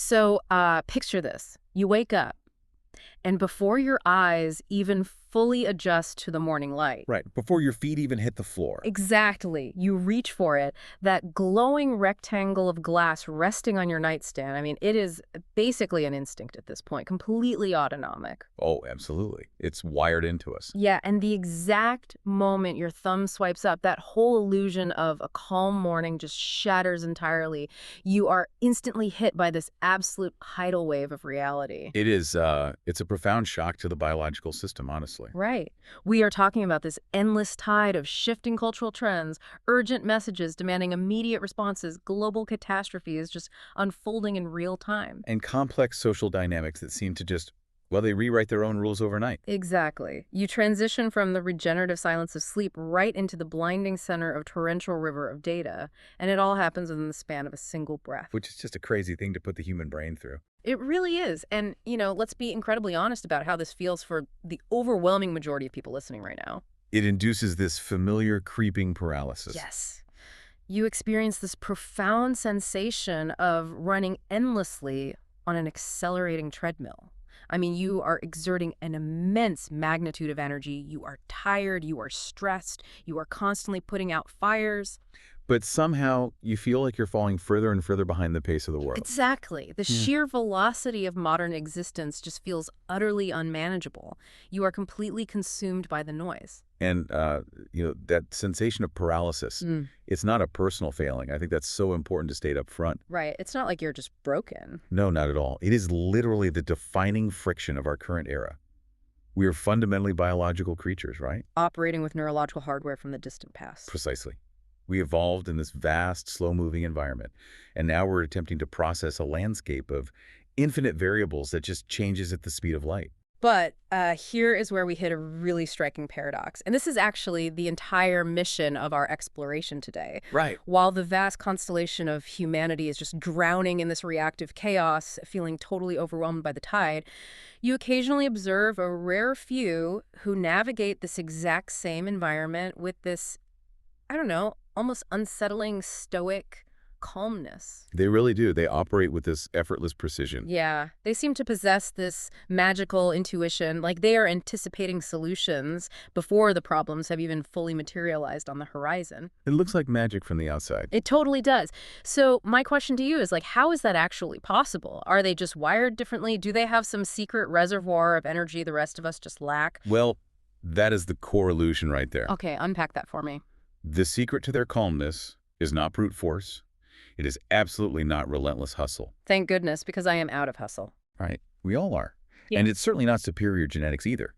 So picture this. You wake up, and before your eyes even fully adjust to the morning light, Right, before your feet even hit the floor. exactly, you reach for it, that glowing rectangle of glass resting on your nightstand. I mean, it is basically an instinct at this point, completely autonomic. Oh, absolutely. It's wired into us. Yeah, and the exact moment your thumb swipes up, that whole illusion of a calm morning just shatters entirely. You are instantly hit by this absolute tidal wave of reality. It's a profound shock to the biological system, honestly. Right. We are talking about this endless tide of shifting cultural trends, urgent messages demanding immediate responses, global catastrophes just unfolding in real time. And complex social dynamics that seem to just, well, they rewrite their own rules overnight, Exactly. You transition from the regenerative silence of sleep right into the blinding center of torrential river of data, and it all happens within the span of a single breath. which is just a crazy thing to put the human brain through. It really is. And, let's be incredibly honest about how this feels for the overwhelming majority of people listening right now. It induces this familiar creeping paralysis. Yes. You experience this profound sensation of running endlessly on an accelerating treadmill. I mean, you are exerting an immense magnitude of energy. You are tired, you are stressed, you are constantly putting out fires. But somehow you feel like you're falling further and further behind the pace of the world. Exactly. The Yeah. sheer velocity of modern existence just feels utterly unmanageable. You are completely consumed by the noise. And, that sensation of paralysis, it's not a personal failing. I think that's so important to state up front. Right. It's not like you're just broken. No, not at all. It is literally the defining friction of our current era. We are fundamentally biological creatures, right? Operating with neurological hardware from the distant past. Precisely. We evolved in this vast, slow-moving environment, and now we're attempting to process a landscape of infinite variables that just changes at the speed of light. But here is where we hit a really striking paradox. And this is actually the entire mission of our exploration today. Right. While the vast constellation of humanity is just drowning in this reactive chaos, feeling totally overwhelmed by the tide, you occasionally observe a rare few who navigate this exact same environment with this, I don't know, almost unsettling stoic calmness. They really do. They operate with this effortless precision. Yeah, they seem to possess this magical intuition, like they are anticipating solutions before the problems have even fully materialized on the horizon. It looks like magic from the outside. It totally does. So my question to you is, like, how is that actually possible? Are they just wired differently? Do they have some secret reservoir of energy the rest of us just lack? Well, that is the core illusion right there. Okay, unpack that for me. The secret to their calmness is not brute force. It is absolutely not relentless hustle. Thank goodness, because I am out of hustle. Right? We all are. Yeah. And it's certainly not superior genetics either.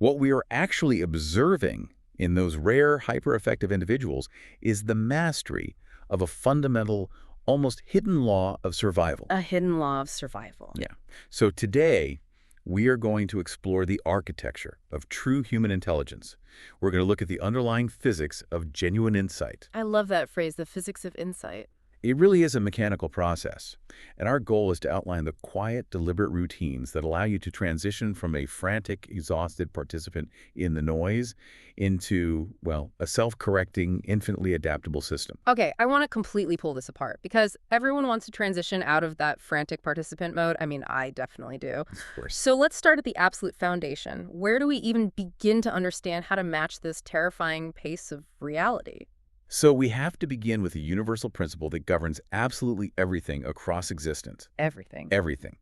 What we are actually observing in those rare, hyper-effective individuals is the mastery of a fundamental, almost hidden law of survival. A hidden law of survival. Yeah. So today, we are going to explore the architecture of true human intelligence. We're going to look at the underlying physics of genuine insight. I love that phrase, the physics of insight. It really is a mechanical process, and our goal is to outline the quiet, deliberate routines that allow you to transition from a frantic, exhausted participant in the noise into, well, a self-correcting, infinitely adaptable system. Okay, I want to completely pull this apart because everyone wants to transition out of that frantic participant mode. I mean, I definitely do. Of course. So let's start at the absolute foundation. Where do we even begin to understand how to match this terrifying pace of reality? So we have to begin with a universal principle that governs absolutely everything across existence. Everything. Everything.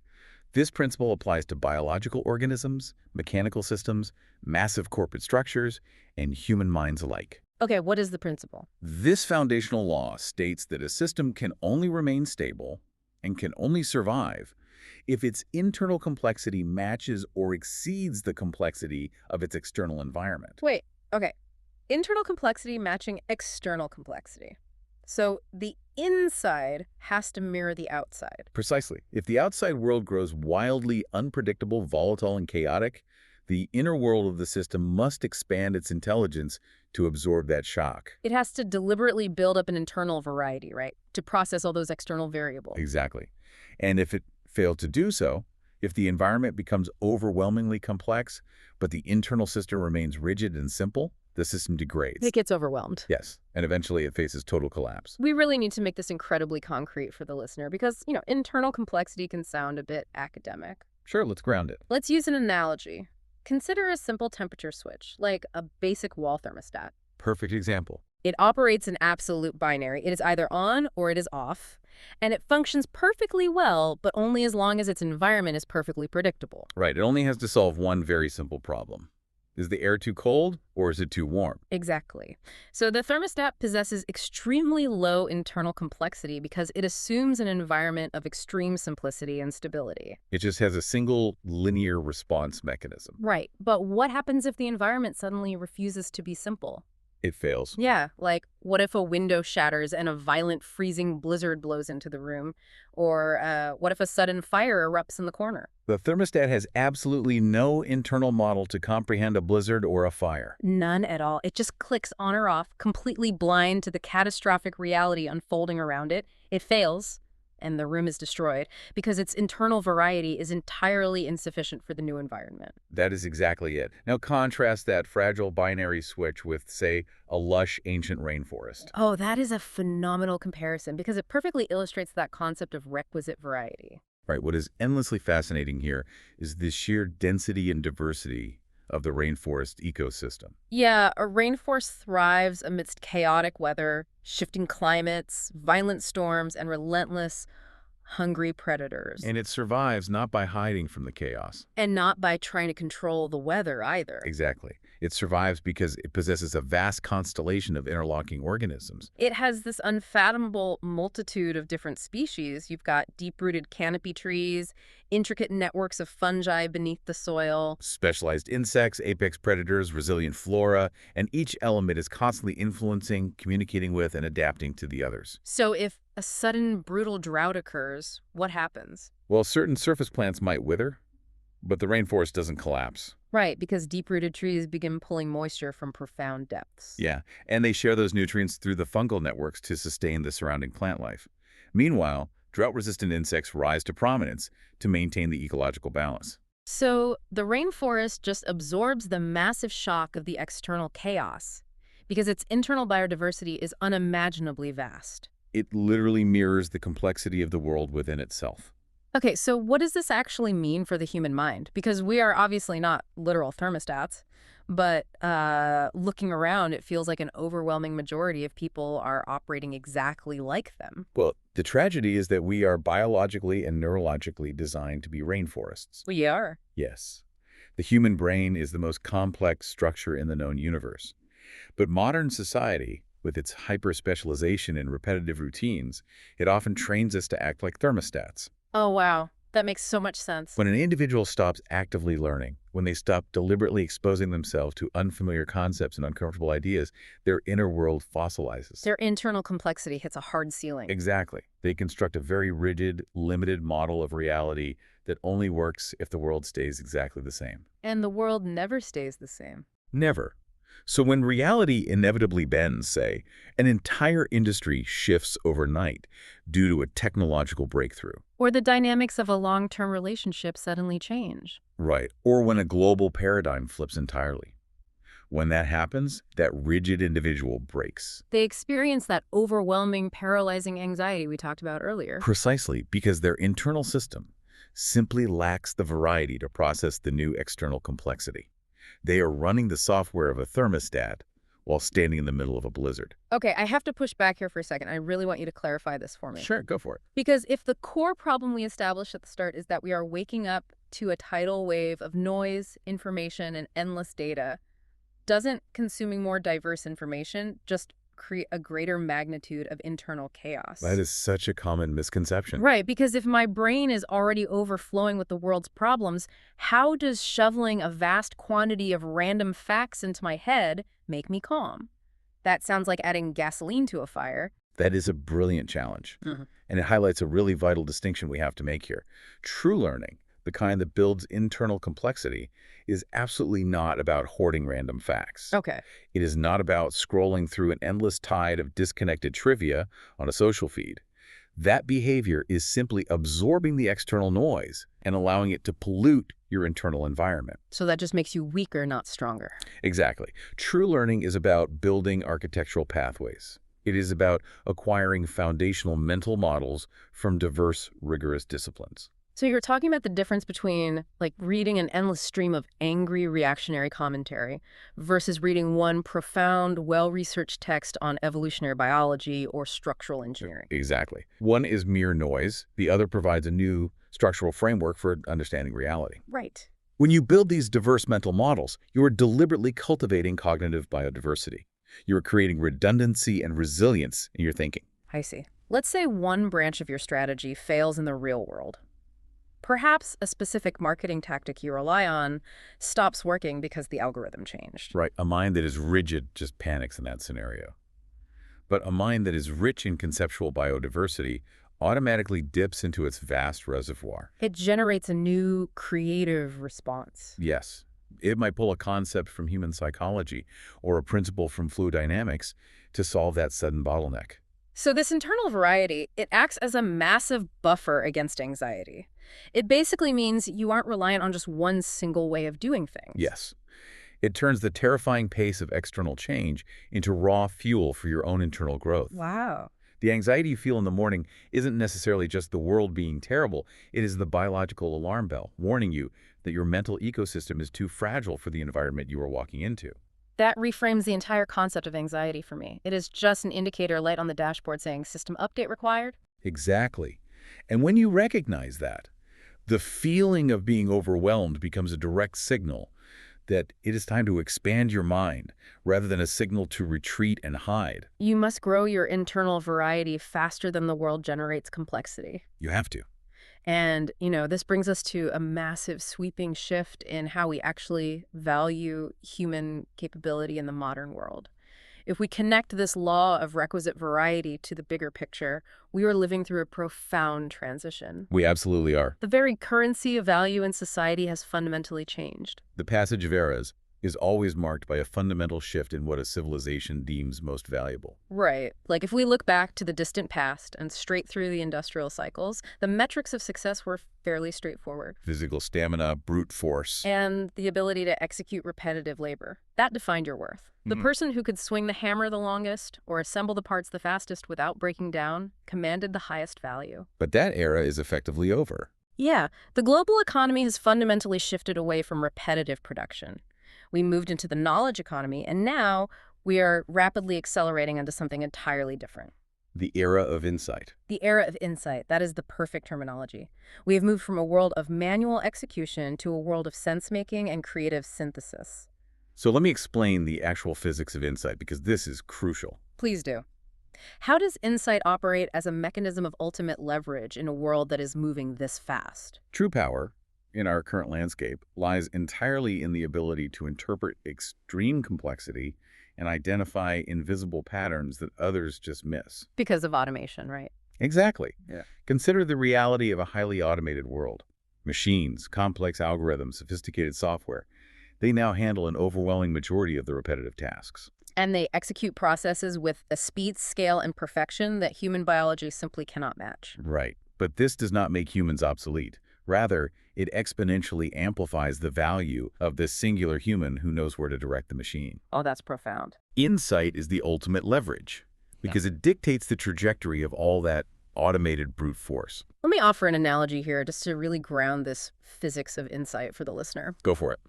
This principle applies to biological organisms, mechanical systems, massive corporate structures, and human minds alike. Okay, what is the principle? This foundational law states that a system can only remain stable and can only survive if its internal complexity matches or exceeds the complexity of its external environment. Wait, okay. Internal complexity matching external complexity. So the inside has to mirror the outside. Precisely. If the outside world grows wildly unpredictable, volatile, and chaotic, the inner world of the system must expand its intelligence to absorb that shock. It has to deliberately build up an internal variety, right? To process all those external variables. Exactly. And if it failed to do so, if the environment becomes overwhelmingly complex, but the internal system remains rigid and simple, the system degrades. It gets overwhelmed. Yes, and eventually it faces total collapse. We really need to make this incredibly concrete for the listener because, internal complexity can sound a bit academic. Sure, let's ground it. Let's use an analogy. Consider a simple temperature switch, like a basic wall thermostat. Perfect example. It operates in absolute binary. It is either on or it is off, and it functions perfectly well, but only as long as its environment is perfectly predictable. Right, it only has to solve one very simple problem. Is the air too cold or is it too warm? Exactly. So the thermostat possesses extremely low internal complexity because it assumes an environment of extreme simplicity and stability. It just has a single linear response mechanism. Right. But what happens if the environment suddenly refuses to be simple? It fails. Yeah, like what if a window shatters and a violent freezing blizzard blows into the room? Or what if a sudden fire erupts in the corner? The thermostat has absolutely no internal model to comprehend a blizzard or a fire. None at all. It just clicks on or off, completely blind to the catastrophic reality unfolding around it. It fails, and the room is destroyed because its internal variety is entirely insufficient for the new environment. That is exactly it. Now contrast that fragile binary switch with, say, a lush ancient rainforest. Oh, that is a phenomenal comparison because it perfectly illustrates that concept of requisite variety. Right, what is endlessly fascinating here is the sheer density and diversity of the rainforest ecosystem. Yeah, a rainforest thrives amidst chaotic weather, shifting climates, violent storms, and relentless, hungry predators. And it survives not by hiding from the chaos. And not by trying to control the weather either. Exactly. It survives because it possesses a vast constellation of interlocking organisms. It has this unfathomable multitude of different species. You've got deep-rooted canopy trees, intricate networks of fungi beneath the soil. Specialized insects, apex predators, resilient flora, and each element is constantly influencing, communicating with, and adapting to the others. So if a sudden brutal drought occurs, what happens? Well, certain surface plants might wither, but the rainforest doesn't collapse. Right, because deep-rooted trees begin pulling moisture from profound depths. Yeah, and they share those nutrients through the fungal networks to sustain the surrounding plant life. Meanwhile, drought-resistant insects rise to prominence to maintain the ecological balance. So the rainforest just absorbs the massive shock of the external chaos because its internal biodiversity is unimaginably vast. It literally mirrors the complexity of the world within itself. Okay, so what does this actually mean for the human mind? Because we are obviously not literal thermostats, but looking around, it feels like an overwhelming majority of people are operating exactly like them. Well, the tragedy is that we are biologically and neurologically designed to be rainforests. We are. Yes. The human brain is the most complex structure in the known universe. But modern society, with its hyper-specialization and repetitive routines, it often trains us to act like thermostats. Oh, wow. That makes so much sense. When an individual stops actively learning, when they stop deliberately exposing themselves to unfamiliar concepts and uncomfortable ideas, their inner world fossilizes. Their internal complexity hits a hard ceiling. Exactly. They construct a very rigid, limited model of reality that only works if the world stays exactly the same. And the world never stays the same. Never. So when reality inevitably bends, say, an entire industry shifts overnight due to a technological breakthrough. Or the dynamics of a long-term relationship suddenly change. Right. Or when a global paradigm flips entirely. When that happens, that rigid individual breaks. They experience that overwhelming, paralyzing anxiety we talked about earlier. Precisely because their internal system simply lacks the variety to process the new external complexity. They are running the software of a thermostat while standing in the middle of a blizzard. Okay, I have to push back here for a second. I really want you to clarify this for me. Sure, go for it. Because if the core problem we established at the start is that we are waking up to a tidal wave of noise, information, and endless data, doesn't consuming more diverse information just create a greater magnitude of internal chaos? That is such a common misconception. Right, because if my brain is already overflowing with the world's problems, how does shoveling a vast quantity of random facts into my head make me calm? That sounds like adding gasoline to a fire. That is a brilliant challenge. And it highlights a really vital distinction we have to make here. True learning, the kind that builds internal complexity, is absolutely not about hoarding random facts. Okay. It is not about scrolling through an endless tide of disconnected trivia on a social feed. That behavior is simply absorbing the external noise and allowing it to pollute your internal environment. So that just makes you weaker, not stronger. Exactly. True learning is about building architectural pathways. It is about acquiring foundational mental models from diverse, rigorous disciplines. So you're talking about the difference between, like, reading an endless stream of angry reactionary commentary versus reading one profound, well-researched text on evolutionary biology or structural engineering. Exactly. One is mere noise. The other provides a new structural framework for understanding reality. Right. When you build these diverse mental models, you are deliberately cultivating cognitive biodiversity. You are creating redundancy and resilience in your thinking. I see. Let's say one branch of your strategy fails in the real world. Perhaps a specific marketing tactic you rely on stops working because the algorithm changed. Right. A mind that is rigid just panics in that scenario. But a mind that is rich in conceptual biodiversity automatically dips into its vast reservoir. It generates a new creative response. Yes, it might pull a concept from human psychology or a principle from fluid dynamics to solve that sudden bottleneck. So this internal variety, it acts as a massive buffer against anxiety. It basically means you aren't reliant on just one single way of doing things. Yes, it turns the terrifying pace of external change into raw fuel for your own internal growth. Wow. The anxiety you feel in the morning isn't necessarily just the world being terrible. It is the biological alarm bell warning you that your mental ecosystem is too fragile for the environment you are walking into. That reframes the entire concept of anxiety for me. It is just an indicator light on the dashboard saying system update required. Exactly. And when you recognize that, the feeling of being overwhelmed becomes a direct signal that it is time to expand your mind rather than a signal to retreat and hide. You must grow your internal variety faster than the world generates complexity. You have to. And, this brings us to a massive sweeping shift in how we actually value human capability in the modern world. If we connect this law of requisite variety to the bigger picture, we are living through a profound transition. We absolutely are. The very currency of value in society has fundamentally changed. The passage of eras is always marked by a fundamental shift in what a civilization deems most valuable. Right. Like if we look back to the distant past and straight through the industrial cycles, the metrics of success were fairly straightforward. Physical stamina, brute force. And the ability to execute repetitive labor. That defined your worth. The person who could swing the hammer the longest or assemble the parts the fastest without breaking down commanded the highest value. But that era is effectively over. Yeah, the global economy has fundamentally shifted away from repetitive production. We moved into the knowledge economy, and now we are rapidly accelerating into something entirely different. The era of insight. The era of insight, that is the perfect terminology. We have moved from a world of manual execution to a world of sense-making and creative synthesis. So let me explain the actual physics of insight, because this is crucial. Please do. How does insight operate as a mechanism of ultimate leverage in a world that is moving this fast? True power, in our current landscape, lies entirely in the ability to interpret extreme complexity and identify invisible patterns that others just miss. Because of automation, right? Exactly. Yeah. Consider the reality of a highly automated world. Machines, complex algorithms, sophisticated software. They now handle an overwhelming majority of the repetitive tasks. And they execute processes with a speed, scale, and perfection that human biology simply cannot match. Right. But this does not make humans obsolete. Rather, it exponentially amplifies the value of this singular human who knows where to direct the machine. Oh, that's profound. Insight is the ultimate leverage because it dictates the trajectory of all that automated brute force. Let me offer an analogy here just to really ground this physics of insight for the listener. Go for it.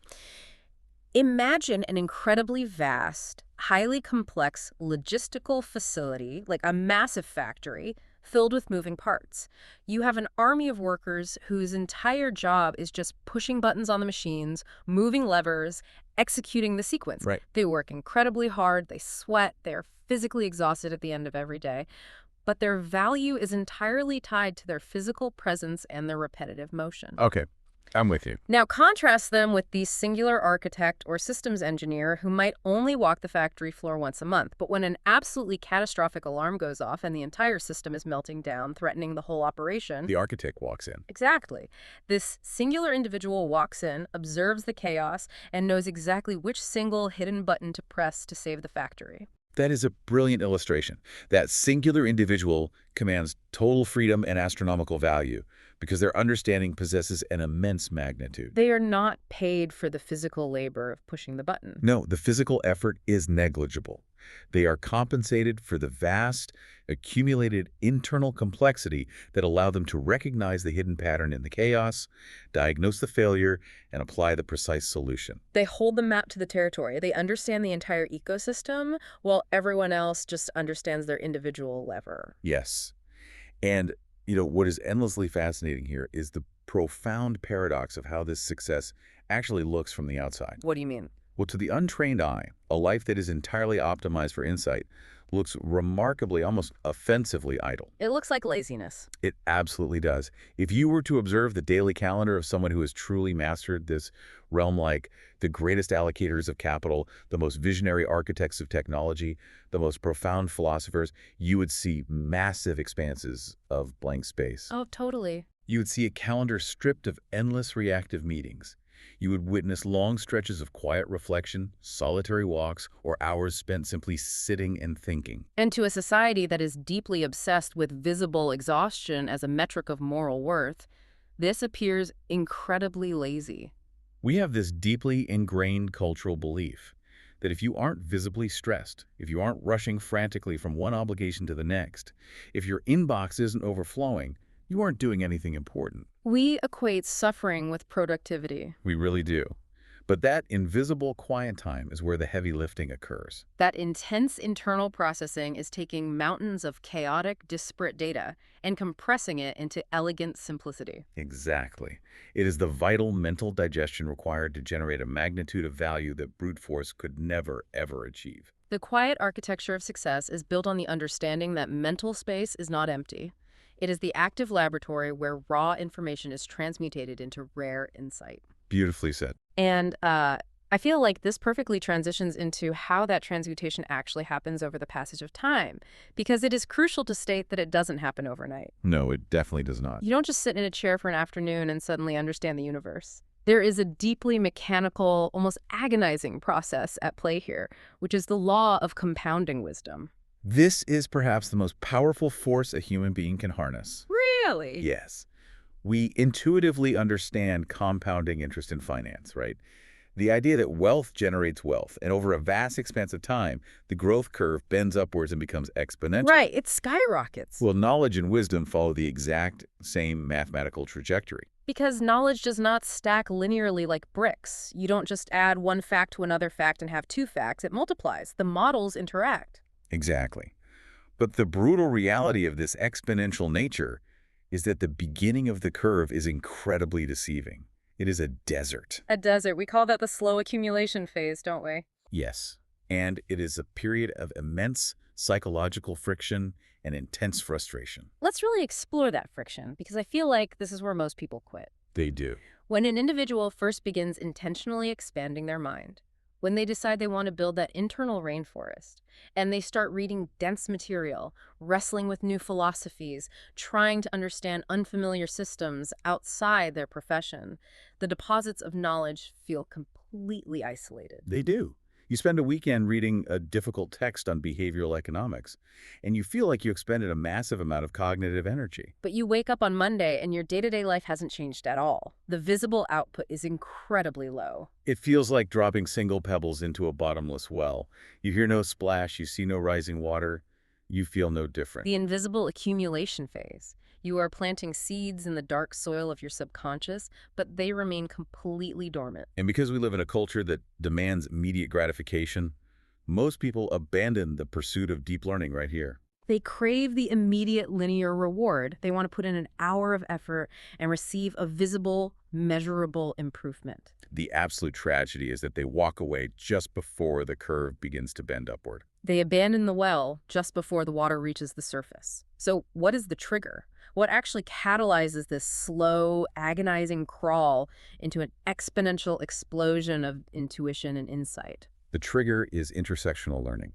Imagine an incredibly vast, highly complex logistical facility, like a massive factory, filled with moving parts. You have an army of workers whose entire job is just pushing buttons on the machines, moving levers, executing the sequence. Right. They work incredibly hard, they sweat, they're physically exhausted at the end of every day. But their value is entirely tied to their physical presence and their repetitive motion. Okay, I'm with you. Now contrast them with the singular architect or systems engineer who might only walk the factory floor once a month, but when an absolutely catastrophic alarm goes off and the entire system is melting down, threatening the whole operation. The architect walks in. Exactly. This singular individual walks in, observes the chaos, and knows exactly which single hidden button to press to save the factory. That is a brilliant illustration. That singular individual commands total freedom and astronomical value, because their understanding possesses an immense magnitude. They are not paid for the physical labor of pushing the button. No, the physical effort is negligible. They are compensated for the vast, accumulated internal complexity that allow them to recognize the hidden pattern in the chaos, diagnose the failure, and apply the precise solution. They hold the map to the territory. They understand the entire ecosystem, while everyone else just understands their individual lever. Yes. And, what is endlessly fascinating here is the profound paradox of how this success actually looks from the outside. What do you mean? Well, to the untrained eye, a life that is entirely optimized for insight looks remarkably, almost offensively idle. It looks like laziness. It absolutely does. If you were to observe the daily calendar of someone who has truly mastered this realm, like the greatest allocators of capital, the most visionary architects of technology, the most profound philosophers, you would see massive expanses of blank space. Oh, totally. You would see a calendar stripped of endless reactive meetings. You would witness long stretches of quiet reflection, solitary walks, or hours spent simply sitting and thinking. And to a society that is deeply obsessed with visible exhaustion as a metric of moral worth, this appears incredibly lazy. We have this deeply ingrained cultural belief that if you aren't visibly stressed, if you aren't rushing frantically from one obligation to the next, if your inbox isn't overflowing, you aren't doing anything important. We equate suffering with productivity. We really do. But that invisible quiet time is where the heavy lifting occurs. That intense internal processing is taking mountains of chaotic, disparate data and compressing it into elegant simplicity. Exactly. It is the vital mental digestion required to generate a magnitude of value that brute force could never, ever achieve. The quiet architecture of success is built on the understanding that mental space is not empty. It is the active laboratory where raw information is transmutated into rare insight. Beautifully said. And I feel like this perfectly transitions into how that transmutation actually happens over the passage of time, because it is crucial to state that it doesn't happen overnight. No, it definitely does not. You don't just sit in a chair for an afternoon and suddenly understand the universe. There is a deeply mechanical, almost agonizing process at play here, which is the law of compounding wisdom. This is perhaps the most powerful force a human being can harness. Really? Yes. We intuitively understand compounding interest in finance, right? The idea that wealth generates wealth, and over a vast expanse of time, the growth curve bends upwards and becomes exponential. Right, it skyrockets. Well, knowledge and wisdom follow the exact same mathematical trajectory. Because knowledge does not stack linearly like bricks. You don't just add one fact to another fact and have two facts. It multiplies. The models interact. Exactly. But the brutal reality of this exponential nature is that the beginning of the curve is incredibly deceiving. It is a desert. A desert. We call that the slow accumulation phase, don't we? Yes. And it is a period of immense psychological friction and intense frustration. Let's really explore that friction, because I feel like this is where most people quit. They do. When an individual first begins intentionally expanding their mind, when they decide they want to build that internal rainforest, and they start reading dense material, wrestling with new philosophies, trying to understand unfamiliar systems outside their profession, the deposits of knowledge feel completely isolated. They do. You spend a weekend reading a difficult text on behavioral economics, and you feel like you expended a massive amount of cognitive energy. But you wake up on Monday and your day-to-day life hasn't changed at all. The visible output is incredibly low. It feels like dropping single pebbles into a bottomless well. You hear no splash, you see no rising water, you feel no different. The invisible accumulation phase. You are planting seeds in the dark soil of your subconscious, but they remain completely dormant. And because we live in a culture that demands immediate gratification, most people abandon the pursuit of deep learning right here. They crave the immediate linear reward. They want to put in an hour of effort and receive a visible, measurable improvement. The absolute tragedy is that they walk away just before the curve begins to bend upward. They abandon the well just before the water reaches the surface. So what is the trigger? What actually catalyzes this slow, agonizing crawl into an exponential explosion of intuition and insight? The trigger is intersectional learning.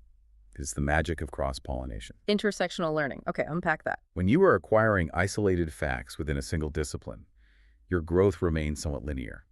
It's the magic of cross-pollination. Intersectional learning. Okay, unpack that. When you are acquiring isolated facts within a single discipline, your growth remains somewhat linear.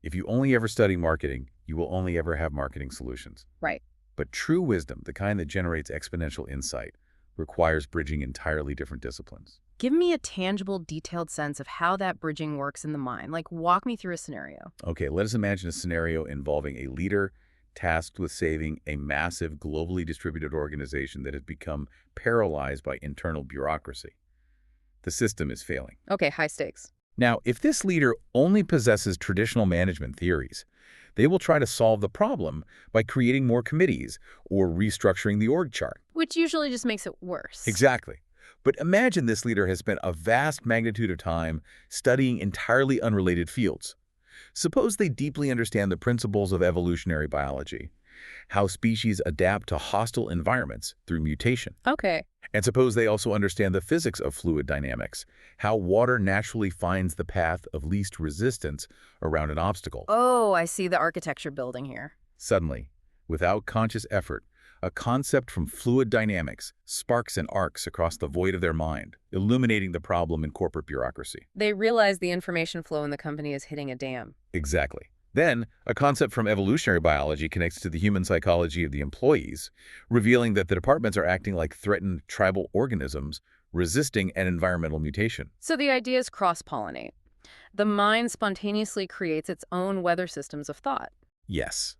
If you only ever study marketing, you will only ever have marketing solutions. Right. But true wisdom, the kind that generates exponential insight, requires bridging entirely different disciplines. Give me a tangible, detailed sense of how that bridging works in the mind. Like, walk me through a scenario. Okay, let us imagine a scenario involving a leader tasked with saving a massive, globally distributed organization that has become paralyzed by internal bureaucracy. The system is failing. Okay, high stakes. Now, if this leader only possesses traditional management theories, they will try to solve the problem by creating more committees or restructuring the org chart. Which usually just makes it worse. Exactly. But imagine this leader has spent a vast magnitude of time studying entirely unrelated fields. Suppose they deeply understand the principles of evolutionary biology, how species adapt to hostile environments through mutation. Okay. And suppose they also understand the physics of fluid dynamics, how water naturally finds the path of least resistance around an obstacle. Oh, I see the architecture building here. Suddenly, without conscious effort, a concept from fluid dynamics sparks and arcs across the void of their mind, illuminating the problem in corporate bureaucracy. They realize the information flow in the company is hitting a dam. Exactly. Then, a concept from evolutionary biology connects to the human psychology of the employees, revealing that the departments are acting like threatened tribal organisms, resisting an environmental mutation. So the idea is cross-pollinate. The mind spontaneously creates its own weather systems of thought. Yes.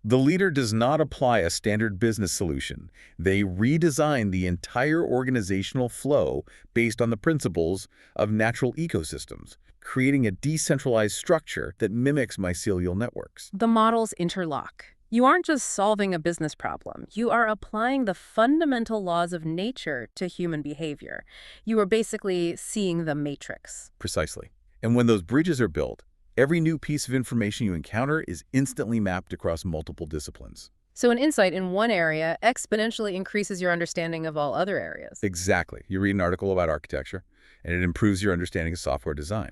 The leader does not apply a standard business solution. They redesign the entire organizational flow based on the principles of natural ecosystems, creating a decentralized structure that mimics mycelial networks. The models interlock. You aren't just solving a business problem. You are applying the fundamental laws of nature to human behavior. You are basically seeing the matrix. Precisely. And when those bridges are built, every new piece of information you encounter is instantly mapped across multiple disciplines. So an insight in one area exponentially increases your understanding of all other areas. Exactly. You read an article about architecture, and it improves your understanding of software design.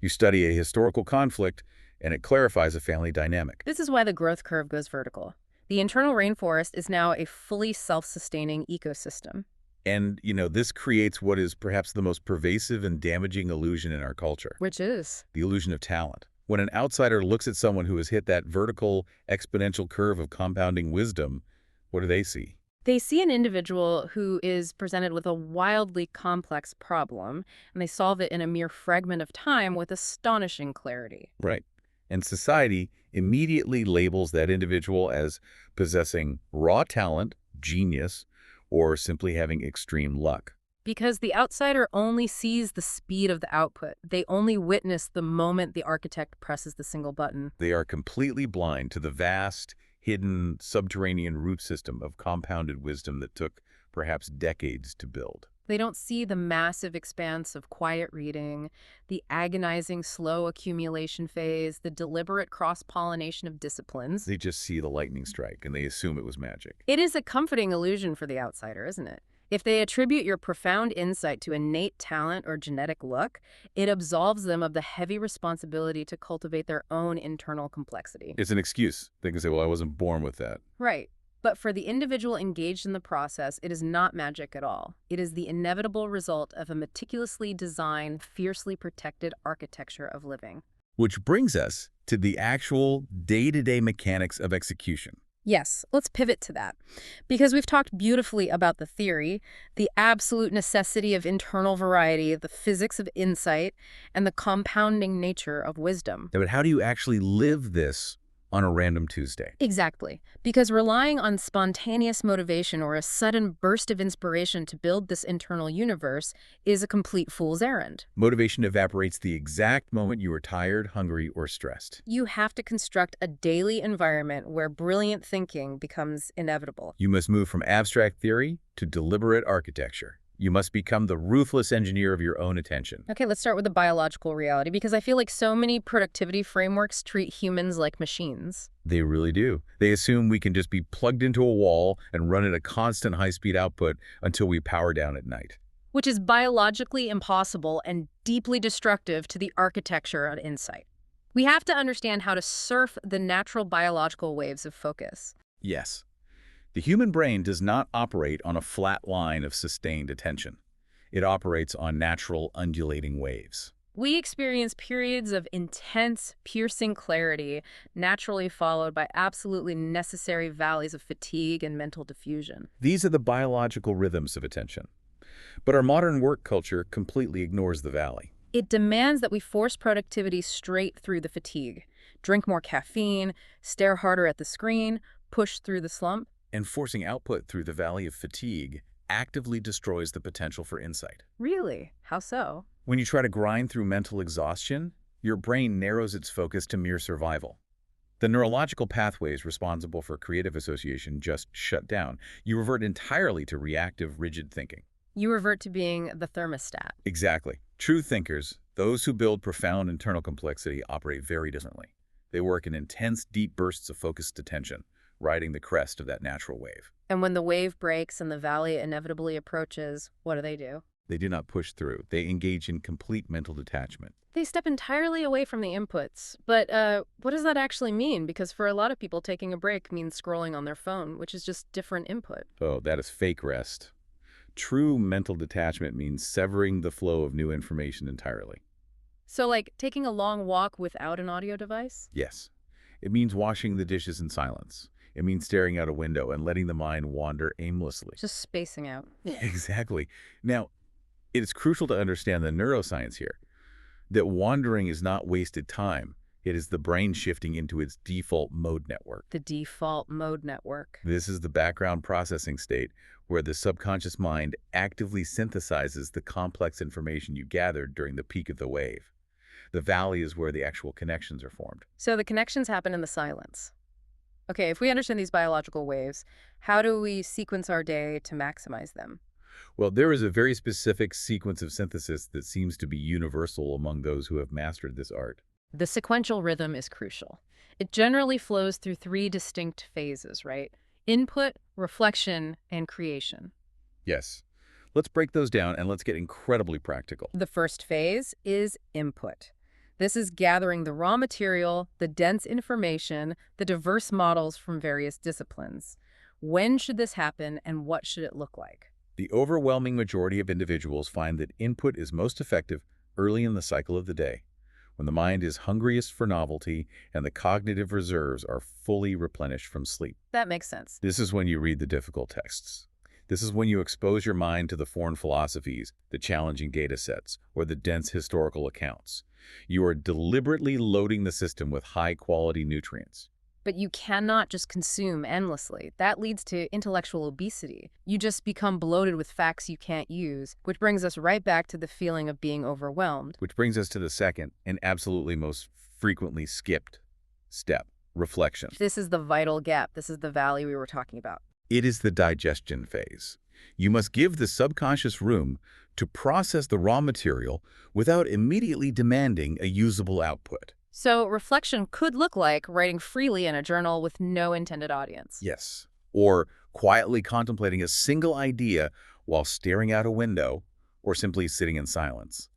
You study a historical conflict, and it clarifies a family dynamic. This is why the growth curve goes vertical. The internal rainforest is now a fully self-sustaining ecosystem. And, this creates what is perhaps the most pervasive and damaging illusion in our culture, Which is? the illusion of talent. When an outsider looks at someone who has hit that vertical, exponential curve of compounding wisdom, what do they see? They see an individual who is presented with a wildly complex problem, and they solve it in a mere fragment of time with astonishing clarity. Right. And society immediately labels that individual as possessing raw talent, genius, or simply having extreme luck. Because the outsider only sees the speed of the output. They only witness the moment the architect presses the single button. They are completely blind to the vast, hidden, subterranean root system of compounded wisdom that took perhaps decades to build. They don't see the massive expanse of quiet reading, the agonizing slow accumulation phase, the deliberate cross-pollination of disciplines. They just see the lightning strike and they assume it was magic. It is a comforting illusion for the outsider, isn't it? If they attribute your profound insight to innate talent or genetic luck, it absolves them of the heavy responsibility to cultivate their own internal complexity. It's an excuse. They can say, well, I wasn't born with that. Right. But for the individual engaged in the process, it is not magic at all. It is the inevitable result of a meticulously designed, fiercely protected architecture of living. Which brings us to the actual day-to-day mechanics of execution. Yes, let's pivot to that. Because we've talked beautifully about the theory, the absolute necessity of internal variety, the physics of insight, and the compounding nature of wisdom. But how do you actually live this on a random Tuesday? Exactly. Because relying on spontaneous motivation or a sudden burst of inspiration to build this internal universe is a complete fool's errand. Motivation evaporates the exact moment you are tired, hungry, or stressed. You have to construct a daily environment where brilliant thinking becomes inevitable. You must move from abstract theory to deliberate architecture. You must become the ruthless engineer of your own attention. Okay, let's start with the biological reality, because I feel like so many productivity frameworks treat humans like machines. They really do. They assume we can just be plugged into a wall and run at a constant high-speed output until we power down at night. Which is biologically impossible and deeply destructive to the architecture of insight. We have to understand how to surf the natural biological waves of focus. Yes. The human brain does not operate on a flat line of sustained attention. It operates on natural undulating waves. We experience periods of intense, piercing clarity, naturally followed by absolutely necessary valleys of fatigue and mental diffusion. These are the biological rhythms of attention. But our modern work culture completely ignores the valley. It demands that we force productivity straight through the fatigue. Drink more caffeine, stare harder at the screen, push through the slump. And forcing output through the valley of fatigue actively destroys the potential for insight. Really? How so? When you try to grind through mental exhaustion, your brain narrows its focus to mere survival. The neurological pathways responsible for creative association just shut down. You revert entirely to reactive, rigid thinking. You revert to being the thermostat. Exactly. True thinkers, those who build profound internal complexity, operate very differently. They work in intense, deep bursts of focused attention, riding the crest of that natural wave. And when the wave breaks and the valley inevitably approaches, what do? They do not push through. They engage in complete mental detachment. They step entirely away from the inputs. But what does that actually mean? Because for a lot of people, taking a break means scrolling on their phone, which is just different input. Oh, that is fake rest. True mental detachment means severing the flow of new information entirely. So like taking a long walk without an audio device? Yes. It means washing the dishes in silence. It means staring out a window and letting the mind wander aimlessly. Just spacing out. Exactly. Now, it is crucial to understand the neuroscience here, that wandering is not wasted time. It is the brain shifting into its default mode network. The default mode network. This is the background processing state where the subconscious mind actively synthesizes the complex information you gathered during the peak of the wave. The valley is where the actual connections are formed. So the connections happen in the silence. Okay, if we understand these biological waves, how do we sequence our day to maximize them? Well, there is a very specific sequence of synthesis that seems to be universal among those who have mastered this art. The sequential rhythm is crucial. It generally flows through three distinct phases, right? Input, reflection, and creation. Yes. Let's break those down and let's get incredibly practical. The first phase is input. This is gathering the raw material, the dense information, the diverse models from various disciplines. When should this happen and what should it look like? The overwhelming majority of individuals find that input is most effective early in the cycle of the day, when the mind is hungriest for novelty and the cognitive reserves are fully replenished from sleep. That makes sense. This is when you read the difficult texts. This is when you expose your mind to the foreign philosophies, the challenging data sets, or the dense historical accounts. You are deliberately loading the system with high-quality nutrients. But you cannot just consume endlessly. That leads to intellectual obesity. You just become bloated with facts you can't use, which brings us right back to the feeling of being overwhelmed. Which brings us to the second and absolutely most frequently skipped step, reflection. This is the vital gap. This is the valley we were talking about. It is the digestion phase. You must give the subconscious room to process the raw material without immediately demanding a usable output. So reflection could look like writing freely in a journal with no intended audience. Yes. Or quietly contemplating a single idea while staring out a window or simply sitting in silence.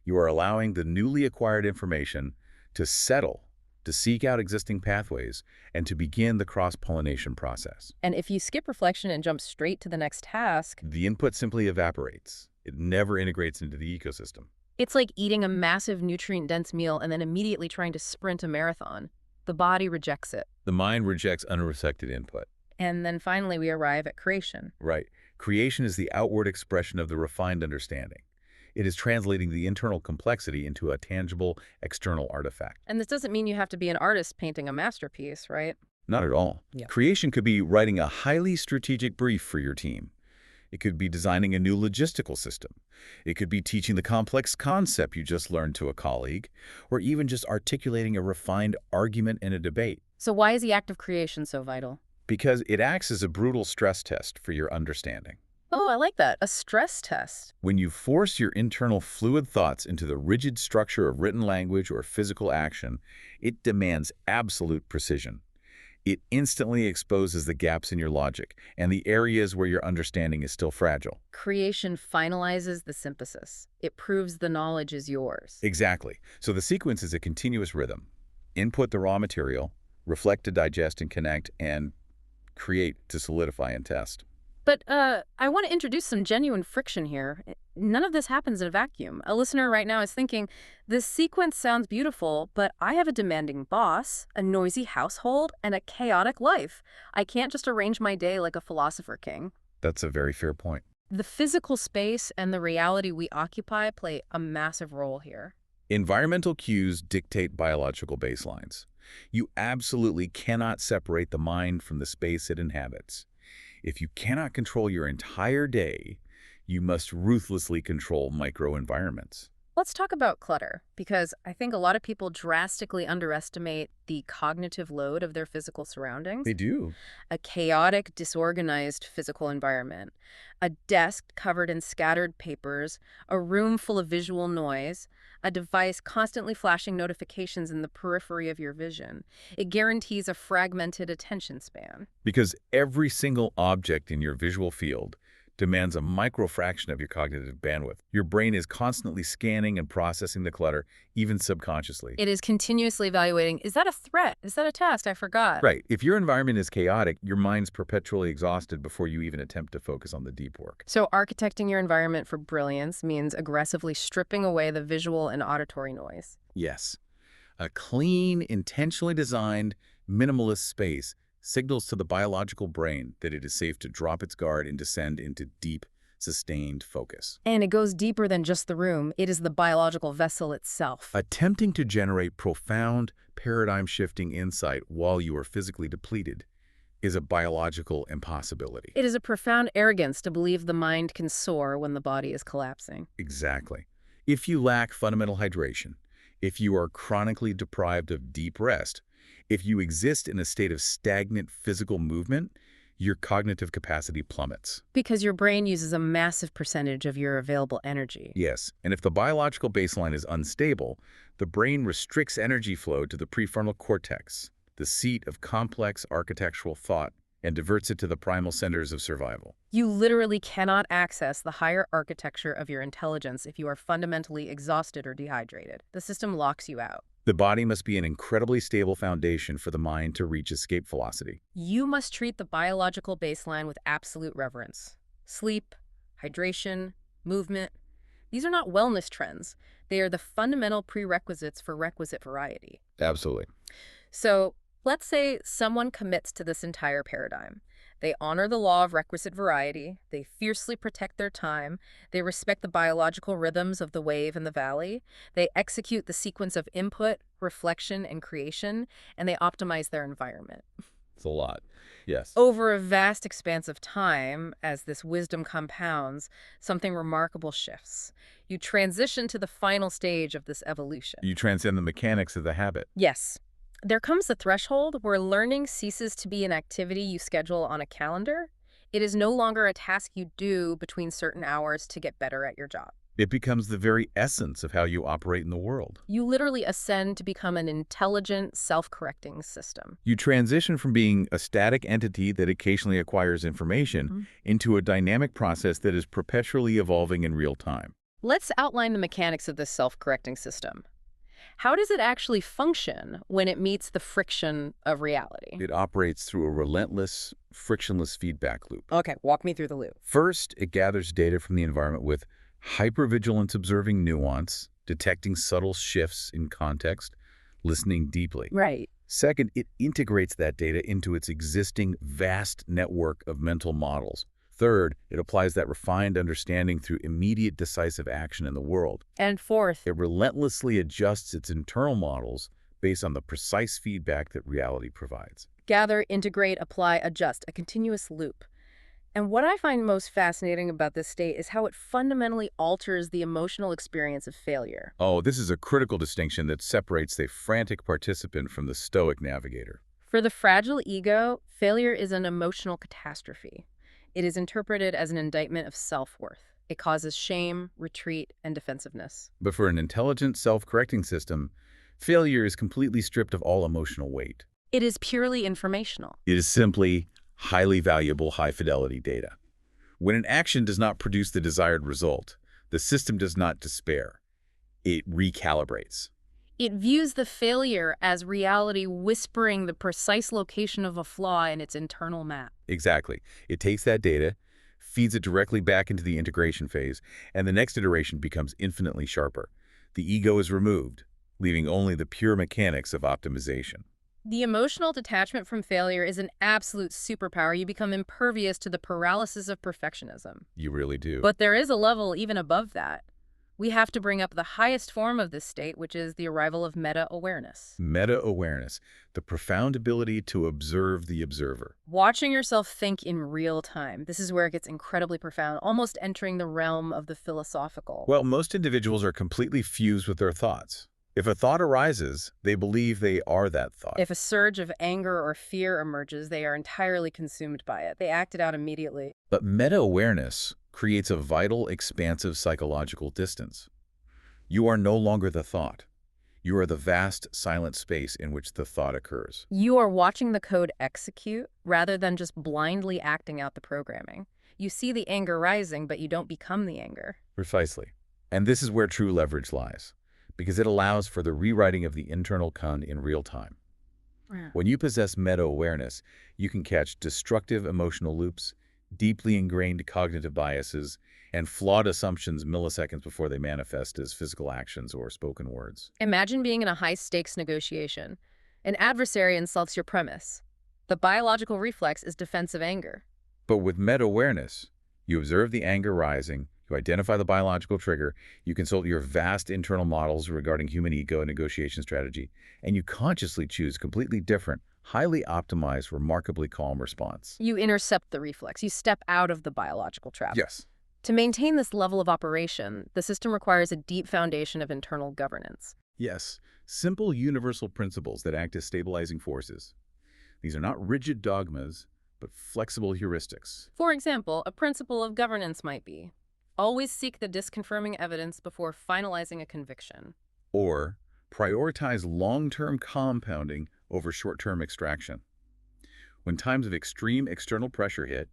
You are allowing the newly acquired information to settle, to seek out existing pathways, and to begin the cross-pollination process. And if you skip reflection and jump straight to the next task, The input simply evaporates. It never integrates into the ecosystem. it's like eating a massive nutrient-dense meal and then immediately trying to sprint a marathon. The body rejects it. The mind rejects unresected input. And then finally we arrive at creation. Right. Creation is the outward expression of the refined understanding. It is translating the internal complexity into a tangible, external artifact. And this doesn't mean you have to be an artist painting a masterpiece, right? Not at all. Yeah. Creation could be writing a highly strategic brief for your team. It could be designing a new logistical system. It could be teaching the complex concept you just learned to a colleague, or even just articulating a refined argument in a debate. So why is the act of creation so vital? Because it acts as a brutal stress test for your understanding. Oh, I like that. A stress test. When you force your internal fluid thoughts into the rigid structure of written language or physical action, it demands absolute precision. It instantly exposes the gaps in your logic and the areas where your understanding is still fragile. Creation finalizes the synthesis. It proves the knowledge is yours. Exactly. So the sequence is a continuous rhythm. Input the raw material, reflect to digest and connect, and create to solidify and test. But I want to introduce some genuine friction here. None of this happens in a vacuum. A listener right now is thinking, this sequence sounds beautiful, but I have a demanding boss, a noisy household, and a chaotic life. I can't just arrange my day like a philosopher king. That's a very fair point. The physical space and the reality we occupy play a massive role here. Environmental cues dictate biological baselines. You absolutely cannot separate the mind from the space it inhabits. If you cannot control your entire day, you must ruthlessly control microenvironments. Let's talk about clutter, because I think a lot of people drastically underestimate the cognitive load of their physical surroundings. They do. A chaotic, disorganized physical environment, a desk covered in scattered papers, a room full of visual noise, a device constantly flashing notifications in the periphery of your vision. It guarantees a fragmented attention span. Because every single object in your visual field demands a microfraction of your cognitive bandwidth. Your brain is constantly scanning and processing the clutter, even subconsciously. It is continuously evaluating, is that a threat? Is that a task I forgot? Right. If your environment is chaotic, your mind's perpetually exhausted before you even attempt to focus on the deep work. So architecting your environment for brilliance means aggressively stripping away the visual and auditory noise. Yes. A clean, intentionally designed, minimalist space signals to the biological brain that it is safe to drop its guard and descend into deep, sustained focus. And it goes deeper than just the room. It is the biological vessel itself. Attempting to generate profound, paradigm-shifting insight while you are physically depleted is a biological impossibility. It is a profound arrogance to believe the mind can soar when the body is collapsing. Exactly. If you lack fundamental hydration, if you are chronically deprived of deep rest, if you exist in a state of stagnant physical movement, your cognitive capacity plummets. Because your brain uses a massive percentage of your available energy. Yes, and if the biological baseline is unstable, the brain restricts energy flow to the prefrontal cortex, the seat of complex architectural thought, and diverts it to the primal centers of survival. You literally cannot access the higher architecture of your intelligence if you are fundamentally exhausted or dehydrated. The system locks you out. The body must be an incredibly stable foundation for the mind to reach escape velocity. You must treat the biological baseline with absolute reverence. Sleep, hydration, movement. These are not wellness trends. They are the fundamental prerequisites for requisite variety. Absolutely. So let's say someone commits to this entire paradigm. They honor the law of requisite variety, they fiercely protect their time, they respect the biological rhythms of the wave and the valley, they execute the sequence of input, reflection, and creation, and they optimize their environment. It's a lot. Yes. Over a vast expanse of time, as this wisdom compounds, something remarkable shifts. You transition to the final stage of this evolution. You transcend the mechanics of the habit. Yes. There comes a threshold where learning ceases to be an activity you schedule on a calendar. It is no longer a task you do between certain hours to get better at your job. It becomes the very essence of how you operate in the world. You literally ascend to become an intelligent, self-correcting system. You transition from being a static entity that occasionally acquires information into a dynamic process that is perpetually evolving in real time. Let's outline the mechanics of this self-correcting system. How does it actually function when it meets the friction of reality? It operates through a relentless, frictionless feedback loop. Okay, walk me through the loop. First, it gathers data from the environment with hypervigilance, observing nuance, detecting subtle shifts in context, listening deeply. Right. Second, it integrates that data into its existing vast network of mental models. Third, it applies that refined understanding through immediate decisive action in the world. And fourth, It relentlessly adjusts its internal models based on the precise feedback that reality provides. gather, integrate, apply, adjust, a continuous loop. And what I find most fascinating about this state is how it fundamentally alters the emotional experience of failure. Oh, this is a critical distinction that separates the frantic participant from the stoic navigator. For the fragile ego, failure is an emotional catastrophe. It is interpreted as an indictment of self-worth. It causes shame, retreat, and defensiveness. But for an intelligent, self-correcting system, failure is completely stripped of all emotional weight. It is purely informational. It is simply highly valuable, high-fidelity data. When an action does not produce the desired result, the system does not despair. It recalibrates. It views the failure as reality whispering the precise location of a flaw in its internal map. Exactly. It takes that data, feeds it directly back into the integration phase, and the next iteration becomes infinitely sharper. The ego is removed, leaving only the pure mechanics of optimization. The emotional detachment from failure is an absolute superpower. You become impervious to the paralysis of perfectionism. You really do. But there is a level even above that. We have to bring up the highest form of this state, which is the arrival of meta-awareness. Meta-awareness, the profound ability to observe the observer. Watching yourself think in real time. This is where it gets incredibly profound, almost entering the realm of the philosophical. Well, most individuals are completely fused with their thoughts. If a thought arises, they believe they are that thought. If a surge of anger or fear emerges, they are entirely consumed by it. They act it out immediately. But meta-awareness creates a vital, expansive psychological distance. You are no longer the thought. You are the vast, silent space in which the thought occurs. You are watching the code execute rather than just blindly acting out the programming. You see the anger rising, but you don't become the anger. Precisely. And this is where true leverage lies, because it allows for the rewriting of the internal code in real time. Yeah. When you possess meta-awareness, you can catch destructive emotional loops, deeply ingrained cognitive biases, and flawed assumptions milliseconds before they manifest as physical actions or spoken words. Imagine being in a high-stakes negotiation. An adversary insults your premise. The biological reflex is defensive anger. But with meta-awareness, you observe the anger rising, you identify the biological trigger, you consult your vast internal models regarding human ego and negotiation strategy, and you consciously choose completely different, highly optimized, remarkably calm response. You intercept the reflex. You step out of the biological trap. Yes. To maintain this level of operation, the system requires a deep foundation of internal governance. Yes. Simple universal principles that act as stabilizing forces. These are not rigid dogmas, but flexible heuristics. For example, a principle of governance might be, always seek the disconfirming evidence before finalizing a conviction. Or prioritize long-term compounding over short-term extraction. When times of extreme external pressure hit,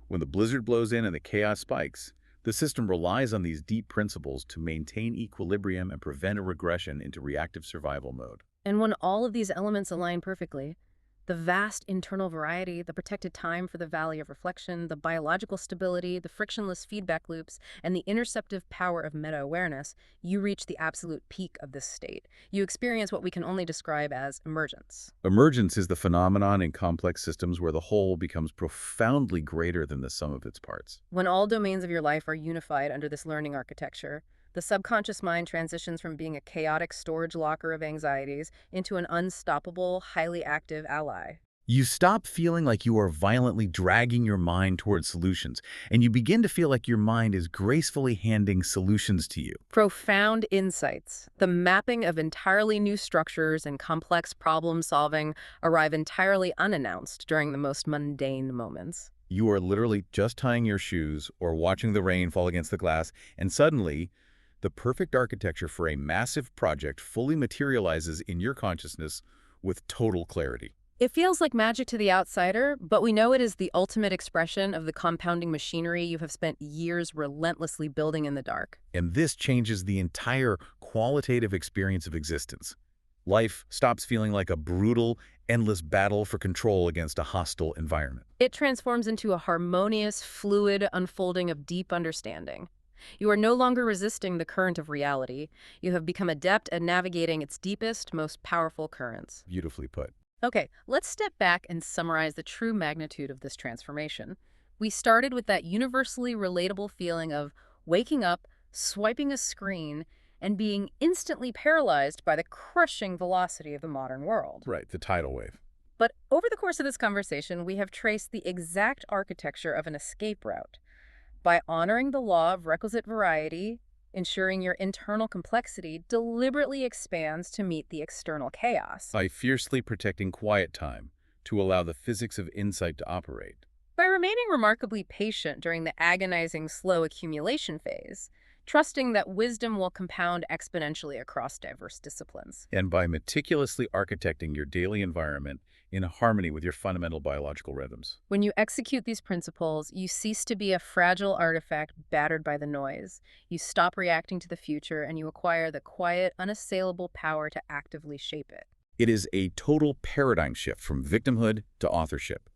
when the blizzard blows in and the chaos spikes, the system relies on these deep principles to maintain equilibrium and prevent a regression into reactive survival mode. And when all of these elements align perfectly, the vast internal variety, the protected time for the valley of reflection, the biological stability, the frictionless feedback loops, and the interceptive power of meta-awareness, you reach the absolute peak of this state. You experience what we can only describe as emergence. Emergence is the phenomenon in complex systems where the whole becomes profoundly greater than the sum of its parts. When all domains of your life are unified under this learning architecture, the subconscious mind transitions from being a chaotic storage locker of anxieties into an unstoppable, highly active ally. You stop feeling like you are violently dragging your mind towards solutions, and you begin to feel like your mind is gracefully handing solutions to you. Profound insights, the mapping of entirely new structures and complex problem solving arrive entirely unannounced during the most mundane moments. You are literally just tying your shoes or watching the rain fall against the glass, and suddenly, the perfect architecture for a massive project fully materializes in your consciousness with total clarity. It feels like magic to the outsider, but we know it is the ultimate expression of the compounding machinery you have spent years relentlessly building in the dark. And this changes the entire qualitative experience of existence. Life stops feeling like a brutal, endless battle for control against a hostile environment. It transforms into a harmonious, fluid unfolding of deep understanding. You are no longer resisting the current of reality. You have become adept at navigating its deepest, most powerful currents. Beautifully put. Okay, let's step back and summarize the true magnitude of this transformation. We started with that universally relatable feeling of waking up, swiping a screen, and being instantly paralyzed by the crushing velocity of the modern world. Right, the tidal wave. But over the course of this conversation, we have traced the exact architecture of an escape route. By honoring the law of requisite variety, ensuring your internal complexity deliberately expands to meet the external chaos. By fiercely protecting quiet time to allow the physics of insight to operate. By remaining remarkably patient during the agonizing slow accumulation phase, trusting that wisdom will compound exponentially across diverse disciplines. And by meticulously architecting your daily environment in harmony with your fundamental biological rhythms. When you execute these principles, you cease to be a fragile artifact battered by the noise. You stop reacting to the future, and you acquire the quiet, unassailable power to actively shape it. It is a total paradigm shift from victimhood to authorship.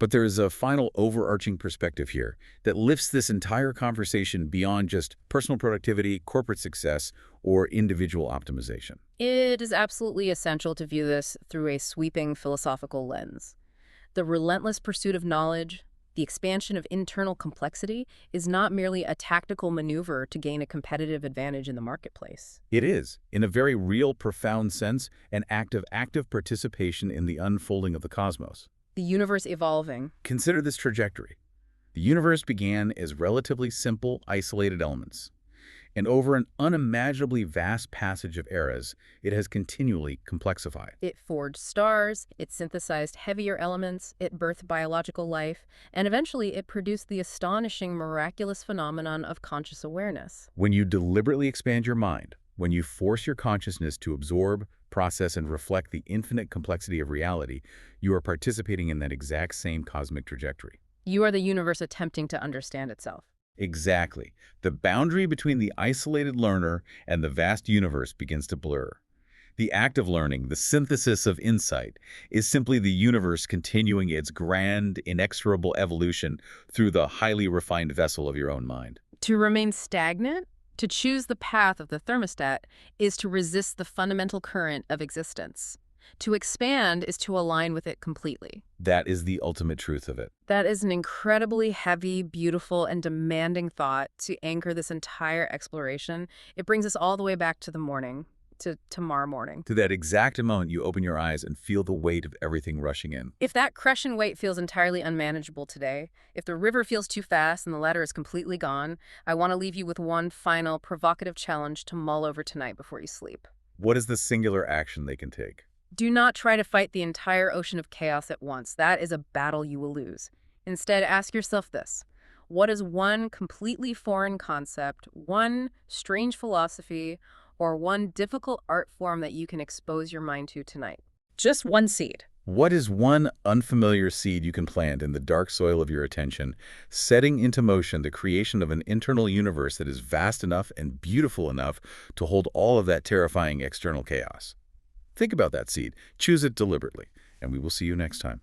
But there is a final overarching perspective here that lifts this entire conversation beyond just personal productivity, corporate success, or individual optimization. It is absolutely essential to view this through a sweeping philosophical lens. The relentless pursuit of knowledge, the expansion of internal complexity, is not merely a tactical maneuver to gain a competitive advantage in the marketplace. It is, in a very real, profound sense, an act of active participation in the unfolding of the cosmos. The universe evolving. Consider this trajectory. The universe began as relatively simple, isolated elements. And over an unimaginably vast passage of eras, it has continually complexified. It forged stars, it synthesized heavier elements, it birthed biological life, and eventually it produced the astonishing, miraculous phenomenon of conscious awareness. When you deliberately expand your mind, when you force your consciousness to absorb, process, and reflect the infinite complexity of reality, you are participating in that exact same cosmic trajectory. You are the universe attempting to understand itself. Exactly. The boundary between the isolated learner and the vast universe begins to blur. The act of learning, the synthesis of insight, is simply the universe continuing its grand, inexorable evolution through the highly refined vessel of your own mind. To remain stagnant, to choose the path of the thermostat, is to resist the fundamental current of existence. To expand is to align with it completely. That is the ultimate truth of it. That is an incredibly heavy, beautiful, and demanding thought to anchor this entire exploration. It brings us all the way back to the morning, to tomorrow morning. To that exact moment, you open your eyes and feel the weight of everything rushing in. If that crushing weight feels entirely unmanageable today, if the river feels too fast and the ladder is completely gone, I want to leave you with one final provocative challenge to mull over tonight before you sleep. What is the singular action they can take? Do not try to fight the entire ocean of chaos at once. That is a battle you will lose. Instead, ask yourself this. What is one completely foreign concept, one strange philosophy, or one difficult art form that you can expose your mind to tonight? Just one seed. What is one unfamiliar seed you can plant in the dark soil of your attention, setting into motion the creation of an internal universe that is vast enough and beautiful enough to hold all of that terrifying external chaos? Think about that seed, choose it deliberately, and we will see you next time.